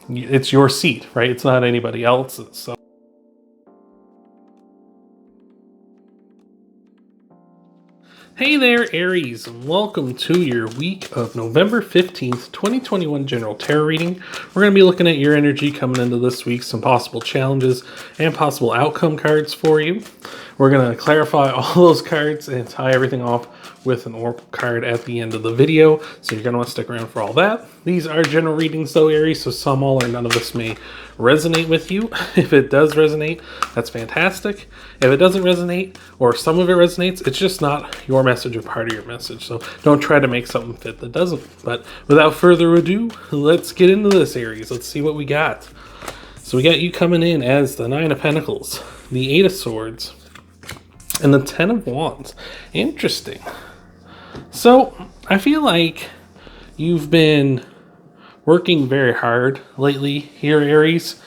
it's your seat, right? It's not anybody else's. So hey there, Aries, and welcome to your week of November 15th, 2021 General Tarot reading. We're going to be looking at your energy coming into this week, some possible challenges and possible outcome cards for you. We're going to clarify all those cards and tie everything off with an oracle card at the end of the video, so you're going to want to stick around for all that. These are general readings though, Aries, so some, all, or none of this may resonate with you. If it does resonate, that's fantastic. If it doesn't resonate, or some of it resonates, it's just not your message or part of your message, so don't try to make something fit that doesn't. But without further ado, let's get into this, Aries. Let's see what we got. So we got you coming in as the Nine of Pentacles, the Eight of Swords, and the Ten of Wands. Interesting. So I feel like you've been working very hard lately here, Aries.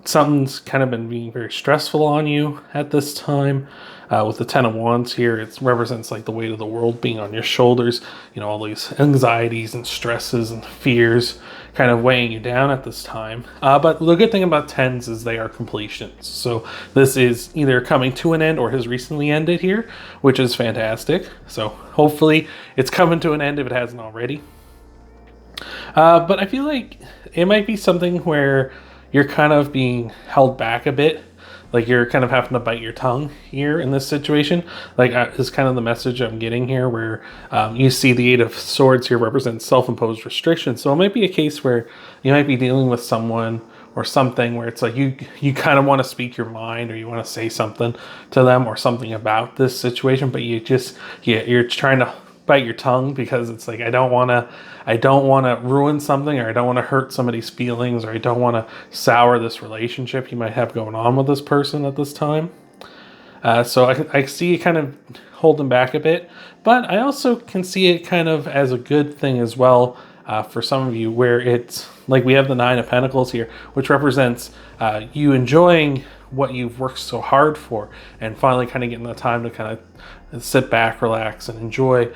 Something's kind of been being very stressful on you at this time. With the Ten of Wands here, it represents like the weight of the world being on your shoulders. You know, all these anxieties and stresses and fears kind of weighing you down at this time. But the good thing about tens is they are completions. So this is either coming to an end or has recently ended here, which is fantastic. So hopefully it's coming to an end if it hasn't already. But I feel like it might be something where you're kind of being held back a bit. Like you're kind of having to bite your tongue here in this situation. Like is kind of the message I'm getting here, where you see the Eight of Swords here represents self-imposed restrictions. So it might be a case where you might be dealing with someone or something where it's like you kind of want to speak your mind, or you want to say something to them or something about this situation, but you're trying to bite your tongue because it's like, I don't want to ruin something, or I don't want to hurt somebody's feelings, or I don't want to sour this relationship you might have going on with this person at this time. So I see it kind of holding back a bit, but I also can see it kind of as a good thing as well. For some of you, where it's like we have the Nine of Pentacles here, which represents you enjoying what you've worked so hard for, and finally kind of getting the time to kind of sit back, relax, and enjoy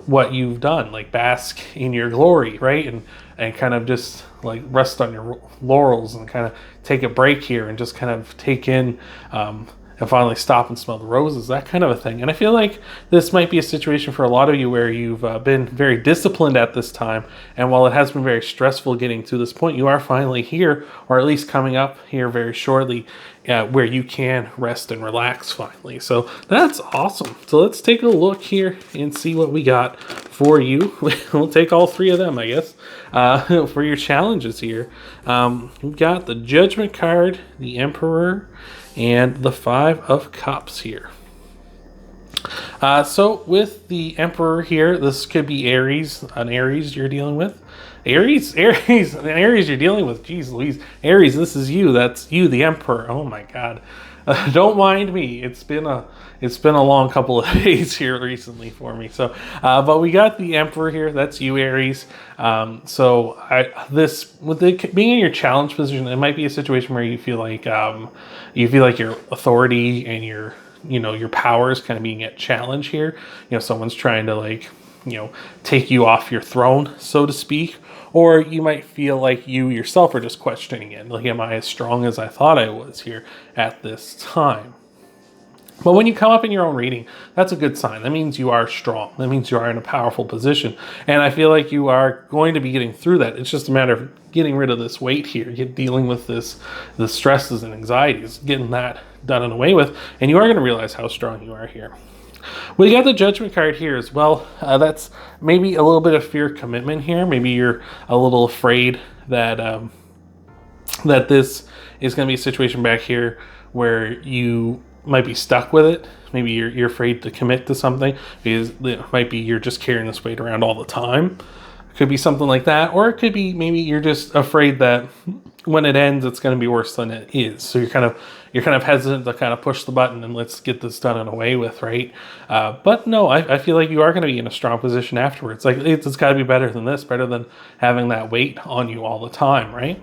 what you've done, like bask in your glory, right? And kind of just like rest on your laurels and kind of take a break here and just kind of take in and finally stop and smell the roses, that kind of a thing. And I feel like this might be a situation for a lot of you where you've been very disciplined at this time, and while it has been very stressful getting to this point, you are finally here, or at least coming up here very shortly, where you can rest and relax finally. So that's awesome. So let's take a look here and see what we got for you. We'll take all three of them, I guess, for your challenges here. We've got the Judgment card, the Emperor, and the Five of Cups here. So with the Emperor here, this could be Aries, an Aries you're dealing with. Aries you're dealing with. Jeez Louise. Aries, this is you. That's you, the Emperor. Oh my God. Don't mind me. It's been a long couple of days here recently for me. So, but we got the Emperor here. That's you, Aries. This with it being in your challenge position, it might be a situation where you feel like your authority and your power is kind of being at challenge here. You know, someone's trying to take you off your throne, so to speak. Or you might feel like you yourself are just questioning it. Like, am I as strong as I thought I was here at this time? But when you come up in your own reading, that's a good sign. That means you are strong. That means you are in a powerful position. And I feel like you are going to be getting through that. It's just a matter of getting rid of this weight here. You're dealing with the stresses and anxieties, getting that done and away with. And you are going to realize how strong you are here. We got the Judgment card here as well. That's maybe a little bit of fear commitment here. Maybe you're a little afraid that that this is going to be a situation back here where you might be stuck with it. Maybe you're afraid to commit to something because it might be you're just carrying this weight around all the time. It could be something like that, or it could be maybe you're just afraid that when it ends, it's going to be worse than it is. So you're kind of hesitant to kind of push the button and let's get this done and away with, right? But no, I feel like you are going to be in a strong position afterwards. Like it's got to be better than this, better than having that weight on you all the time, right?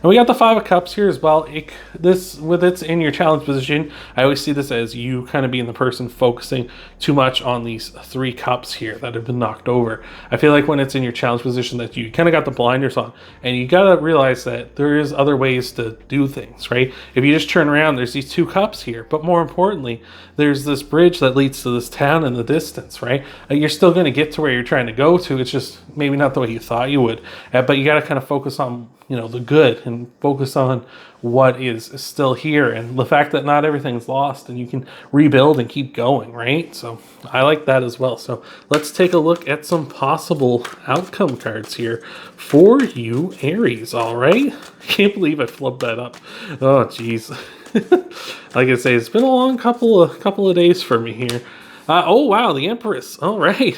And we got the Five of Cups here as well. With it's in your challenge position, I always see this as you kind of being the person focusing too much on these three cups here that have been knocked over. I feel like when it's in your challenge position that you kind of got the blinders on, and you got to realize that there is other ways to do things, right? If you just turn around, there's these two cups here, but more importantly, there's this bridge that leads to this town in the distance, right? You're still going to get to where you're trying to go to. It's just maybe not the way you thought you would, but you got to kind of focus on, you know, the good, and focus on what is still here, and the fact that not everything's lost and you can rebuild and keep going, right? So I like that as well. So let's take a look at some possible outcome cards here for you, Aries. All right. Can't believe I flipped that up. Oh, geez. Like I say, it's been a long couple of days for me here. Oh, wow, the Empress. All right.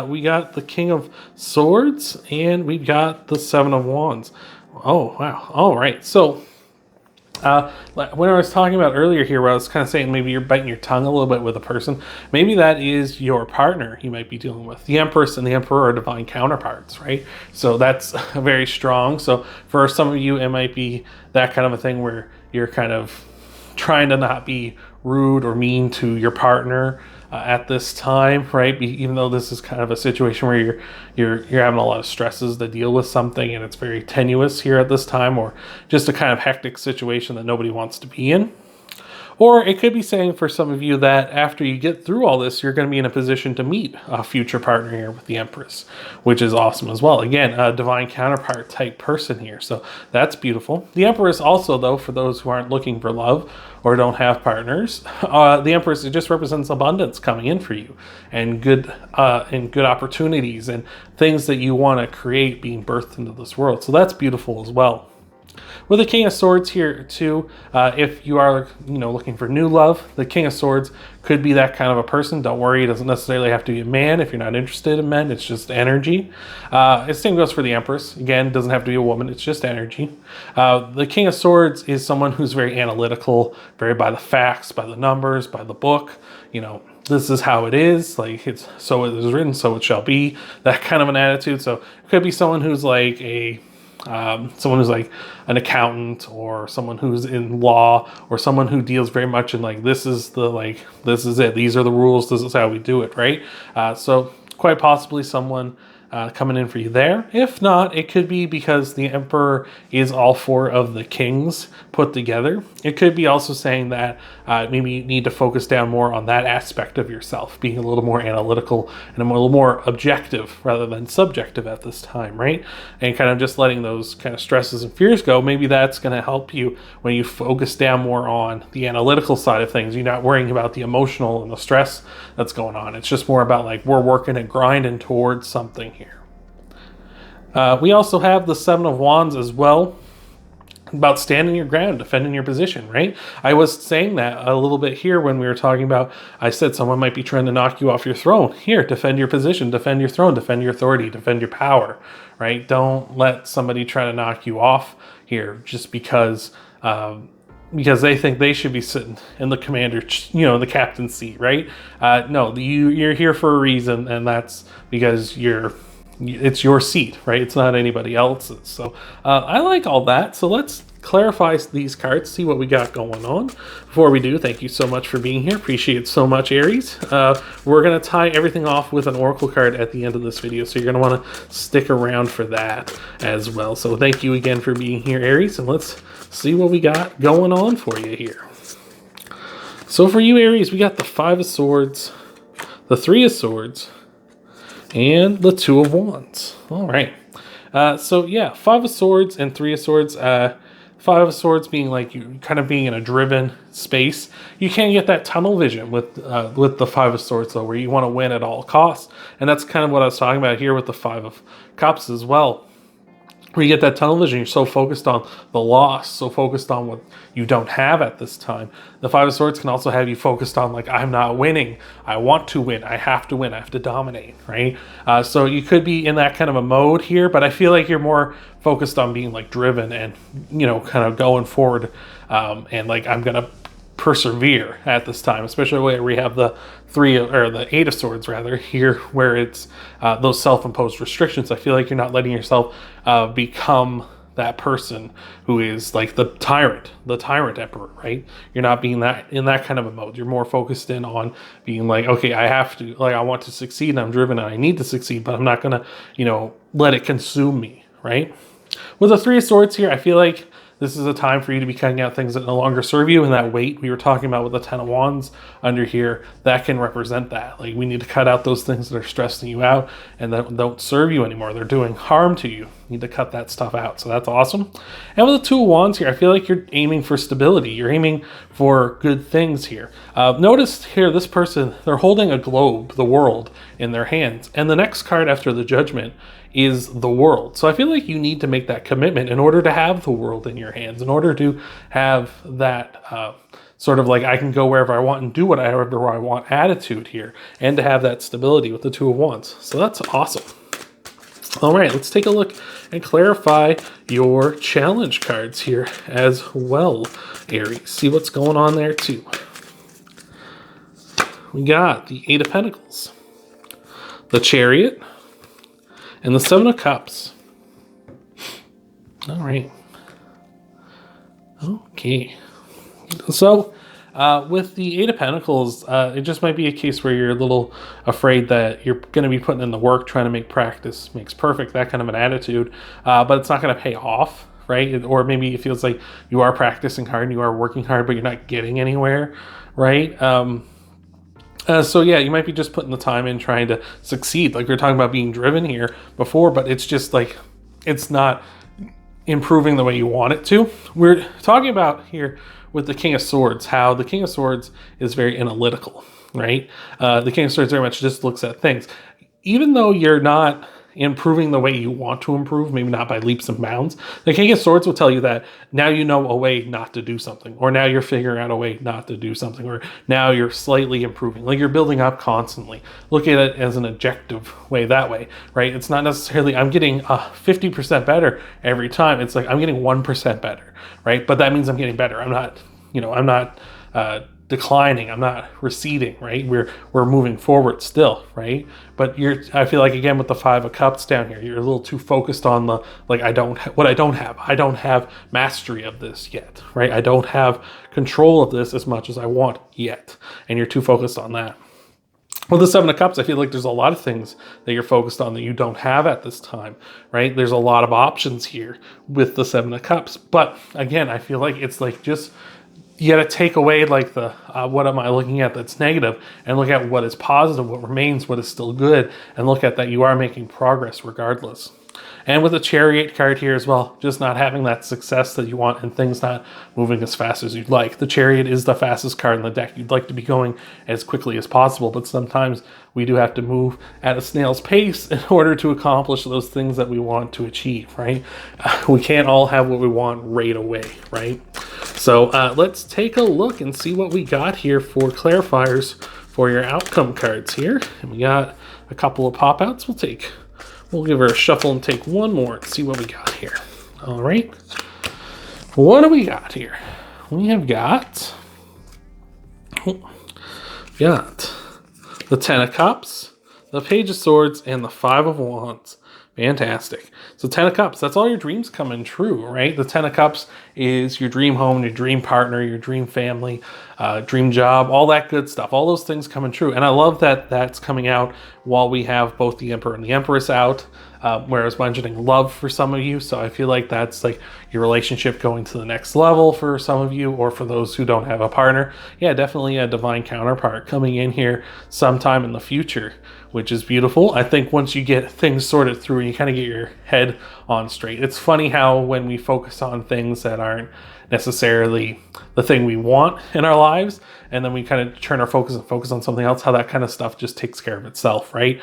We got the King of Swords, and we got the Seven of Wands. Oh, wow. All right. So when I was talking about earlier here, where I was kind of saying maybe you're biting your tongue a little bit with a person, maybe that is your partner you might be dealing with. The Empress and the Emperor are divine counterparts, right? So that's very strong. So for some of you, it might be that kind of a thing where you're kind of trying to not be rude or mean to your partner at this time, right? Even though this is kind of a situation where you're having a lot of stresses to deal with something, and it's very tenuous here at this time, or just a kind of hectic situation that nobody wants to be in. Or it could be saying for some of you that after you get through all this, you're going to be in a position to meet a future partner here with the Empress, which is awesome as well. Again, a divine counterpart type person here. So that's beautiful. The Empress also, though, for those who aren't looking for love or don't have partners, the Empress, it just represents abundance coming in for you, and good opportunities and things that you want to create being birthed into this world. So that's beautiful as well. With the King of Swords here too, if you are, looking for new love, the King of Swords could be that kind of a person. Don't worry, it doesn't necessarily have to be a man if you're not interested in men. It's just energy. The same goes for the Empress. Again, it doesn't have to be a woman. It's just energy. The King of Swords is someone who's very analytical, very by the facts, by the numbers, by the book. This is how it is. Like, it's so it is written, so it shall be. That kind of an attitude. So it could be someone who's like someone who's like an accountant, or someone who's in law, or someone who deals very much in like, this is it, these are the rules, this is how we do it, right? So quite possibly someone coming in for you there. If not, it could be because the Emperor is all four of the kings put together. It could be also saying that maybe you need to focus down more on that aspect of yourself, being a little more analytical and a little more objective rather than subjective at this time, right? And kind of just letting those kind of stresses and fears go. Maybe that's going to help you when you focus down more on the analytical side of things. You're not worrying about the emotional and the stress that's going on. It's just more about like, we're working and grinding towards something here. We also have the Seven of Wands as well, about standing your ground, defending your position, right? I was saying that a little bit here when we were talking about, I said someone might be trying to knock you off your throne. Here, defend your position, defend your throne, defend your authority, defend your power, right? Don't let somebody try to knock you off here just because they think they should be sitting in the commander, the captain's seat, right? No, you're here for a reason, and that's because it's your seat, right? It's not anybody else's. So I like all that. So let's clarify these cards, see what we got going on. Before we do, thank you so much for being here. Appreciate it so much, Aries. We're going to tie everything off with an oracle card at the end of this video, so you're going to want to stick around for that as well. So thank you again for being here, Aries, and let's see what we got going on for you here. So for you, Aries, we got the Five of Swords, the Three of Swords, and the Two of Wands. All right. So yeah, Five of Swords and Three of Swords. Five of Swords being like you kind of being in a driven space. You can't get that tunnel vision with the Five of Swords though, where you want to win at all costs. And that's kind of what I was talking about here with the Five of Cups as well. Where you get that tunnel vision, you're so focused on the loss, so focused on what you don't have at this time. The Five of Swords can also have you focused on like, I'm not winning, I want to win, I have to win, I have to dominate, right? So you could be in that kind of a mode here, but I feel like you're more focused on being like driven and, kind of going forward and like, I'm going to persevere at this time, especially where we have the Eight of Swords rather here, where it's those self-imposed restrictions. I feel like you're not letting yourself become that person who is like the tyrant emperor, right? You're not being that in that kind of a mode. You're more focused in on being like, okay, I have to, like, I want to succeed and I'm driven and I need to succeed, but I'm not gonna, let it consume me, right? With the Three of Swords here, I feel like this is a time for you to be cutting out things that no longer serve you, and that weight we were talking about with the Ten of Wands under here, that can represent that. Like, we need to cut out those things that are stressing you out and that don't serve you anymore. They're doing harm to you. You need to cut that stuff out. So that's awesome. And with the Two of Wands here, I feel like you're aiming for stability. You're aiming for good things here. Notice here, this person, they're holding a globe, the world, in their hands. And the next card after the Judgment is the world. So I feel like you need to make that commitment in order to have the world in your hands, in order to have that sort of like, I can go wherever I want and do whatever I want attitude here, and to have that stability with the Two of Wands. So that's awesome. All right, let's take a look and clarify your challenge cards here as well, Aries. See what's going on there too. We got the Eight of Pentacles, the Chariot, and the Seven of Cups. All right. Okay. So, with the Eight of Pentacles, it just might be a case where you're a little afraid that you're going to be putting in the work, trying to make practice makes perfect, that kind of an attitude, but it's not going to pay off, right? Or maybe it feels like you are practicing hard and you are working hard, but you're not getting anywhere, right? So yeah, you might be just putting the time in trying to succeed. Like we were talking about being driven here before, but it's just like, it's not improving the way you want it to. We're talking about here with the King of Swords, how the King of Swords is very analytical, right? The King of Swords very much just looks at things. Even though you're not improving the way you want to improve, maybe not by leaps and bounds, the King of Swords will tell you that now you know a way not to do something, or now you're figuring out a way not to do something, or now you're slightly improving, like you're building up constantly. Look at it as an objective way that way, right? It's not necessarily I'm getting 50% better every time. It's like I'm getting 1% better, right? But that means I'm getting better. I'm not declining, I'm not receding, right? We're moving forward still, right? But I feel like, again, with the Five of Cups down here, you're a little too focused on the, like, I don't have mastery of this yet, right? I don't have control of this as much as I want yet. And you're too focused on that. With the Seven of Cups, I feel like there's a lot of things that you're focused on that you don't have at this time, right? There's a lot of options here with the Seven of Cups. But again, I feel like it's like just, you got to take away like the what am I looking at that's negative, and look at what is positive, what remains, what is still good, and look at that you are making progress regardless. And with the Chariot card here as well, just not having that success that you want and things not moving as fast as you'd like. The Chariot is the fastest card in the deck. You'd like to be going as quickly as possible, but sometimes we do have to move at a snail's pace in order to accomplish those things that we want to achieve, right? We can't all have what we want right away, right? So let's take a look and see what we got here for clarifiers for your outcome cards here. And we got a couple of pop-outs. We'll give her a shuffle and take one more and see what we got here. All right. What do we got here? We have got the Ten of Cups, the Page of Swords, and the Five of Wands. Fantastic. So Ten of Cups, that's all your dreams coming true, right? The Ten of Cups is your dream home, your dream partner, your dream family, dream job, all that good stuff. All those things coming true. And I love that that's coming out while we have both the Emperor and the Empress out, where I was mentioning love for some of you. So I feel like that's like your relationship going to the next level for some of you, or for those who don't have a partner. Yeah, definitely a divine counterpart coming in here sometime in the future, which is beautiful. I think once you get things sorted through and you kind of get your head on straight, it's funny how when we focus on things that aren't necessarily the thing we want in our lives, and then we kind of turn our focus and focus on something else, how that kind of stuff just takes care of itself, right?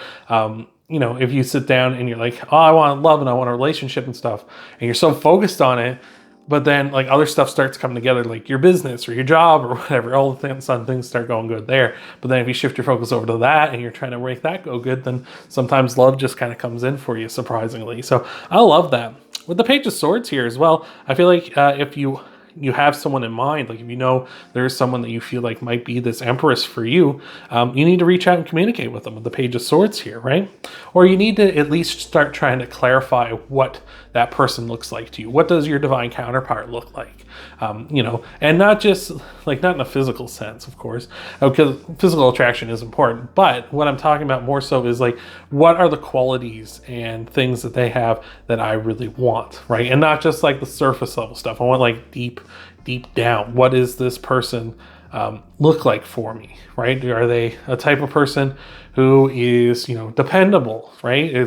If you sit down and you're like, oh, I want love and I want a relationship and stuff, and you're so focused on it, but then like other stuff starts coming together, like your business or your job or whatever, all of a sudden things start going good there. But then if you shift your focus over to that and you're trying to make that go good, then sometimes love just kind of comes in for you, surprisingly. So I love that. With the Page of Swords here as well, I feel like if you you have someone in mind, like if you know there's someone that you feel like might be this Empress for you, you need to reach out and communicate with them with the Page of Swords here, right? Or you need to at least start trying to clarify what that person looks like to you. What does your divine counterpart look like? You know, and not just like, not in a physical sense, of course, because physical attraction is important, but what I'm talking about more so is like, what are the qualities and things that they have that I really want, right? And not just like the surface level stuff. I want like deep down. What is this person look like for me, right? Are they a type of person who is, you know, dependable, right? Are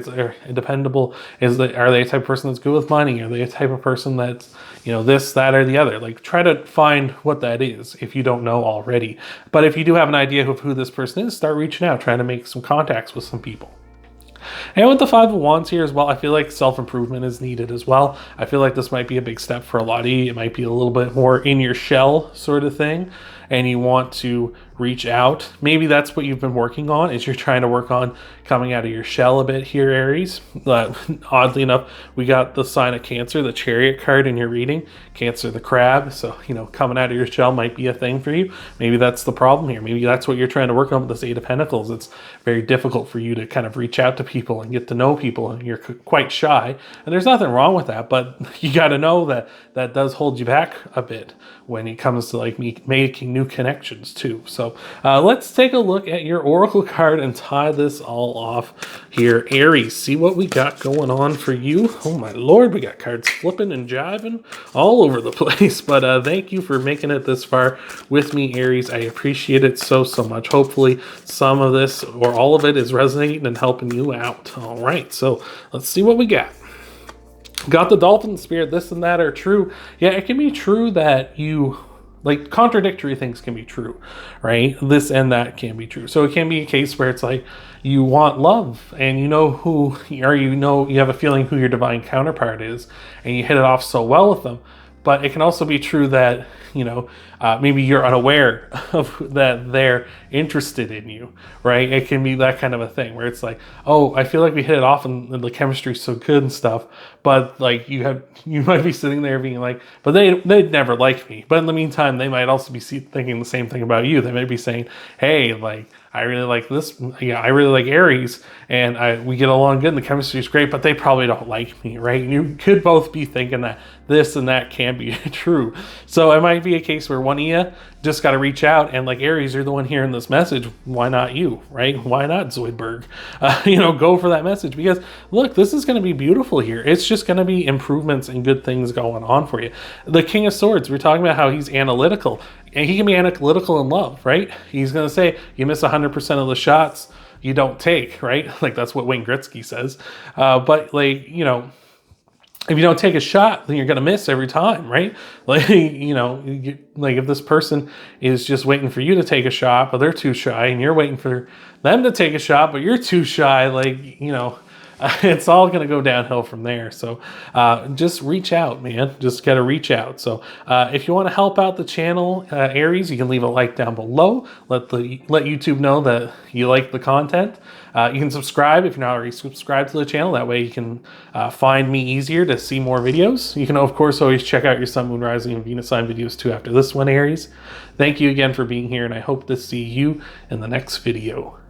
they a type of person that's good with money? Are they a type of person that's, you know, this, that, or the other? Like, try to find what that is if you don't know already. But if you do have an idea of who this person is, start reaching out, trying to make some contacts with some people. And with the Five of Wands here as well, I feel like self-improvement is needed as well. I feel like this might be a big step for a lot of you. It might be a little bit more in your shell sort of thing, and you want to reach out. Maybe that's what you've been working on, is you're trying to work on coming out of your shell a bit here, Aries. Oddly enough, we got the sign of Cancer, the Chariot card in your reading. Cancer, the crab. So, you know, coming out of your shell might be a thing for you. Maybe that's the problem here. Maybe that's what you're trying to work on with this Eight of Pentacles. It's very difficult for you to kind of reach out to people and get to know people, and you're quite shy. And there's nothing wrong with that, but you got to know that that does hold you back a bit when it comes to like making new connections too. So let's take a look at your Oracle card and tie this all off here. Aries, see what we got going on for you. Oh my Lord, we got cards flipping and jiving all over the place. But thank you for making it this far with me, Aries. I appreciate it so much. Hopefully some of this or all of it is resonating and helping you out. All right, so let's see what we got. Got the Dolphin Spirit. This and that are true. Yeah, it can be true that you, like, contradictory things can be true, right? This and that can be true. So it can be a case where it's like you want love and you know who, or you know, you have a feeling who your divine counterpart is and you hit it off so well with them. But it can also be true that, you know, maybe you're unaware of that they're interested in you, right? It can be that kind of a thing where it's like, oh, I feel like we hit it off and the chemistry's so good and stuff. But like you might be sitting there being like, but they'd never like me. But in the meantime, they might also be thinking the same thing about you. They might be saying, hey, like, I really like this. Yeah, I really like Aries, and we get along good, and the chemistry is great, but they probably don't like me, right? And you could both be thinking that this and that can be true. So it might be a case where one of you just got to reach out, and like Aries, you're the one hearing this message. Why not you, right? Why not Zoidberg? You know, go for that message, because look, this is going to be beautiful here. It's just going to be improvements and good things going on for you. The King of Swords, we're talking about how he's analytical. And he can be analytical in love, right? He's going to say, you miss 100% of the shots you don't take, right? Like, that's what Wayne Gretzky says. But, like, you know, if you don't take a shot, then you're going to miss every time, right? Like, you know, like if this person is just waiting for you to take a shot, but they're too shy, and you're waiting for them to take a shot, but you're too shy, like, you know, it's all going to go downhill from there. So just reach out, man. Just got to reach out. So if you want to help out the channel, Aries, you can leave a like down below. Let YouTube know that you like the content. You can subscribe if you're not already subscribed to the channel. That way you can find me easier to see more videos. You can, of course, always check out your Sun, Moon, Rising, and Venus sign videos too after this one, Aries. Thank you again for being here, and I hope to see you in the next video.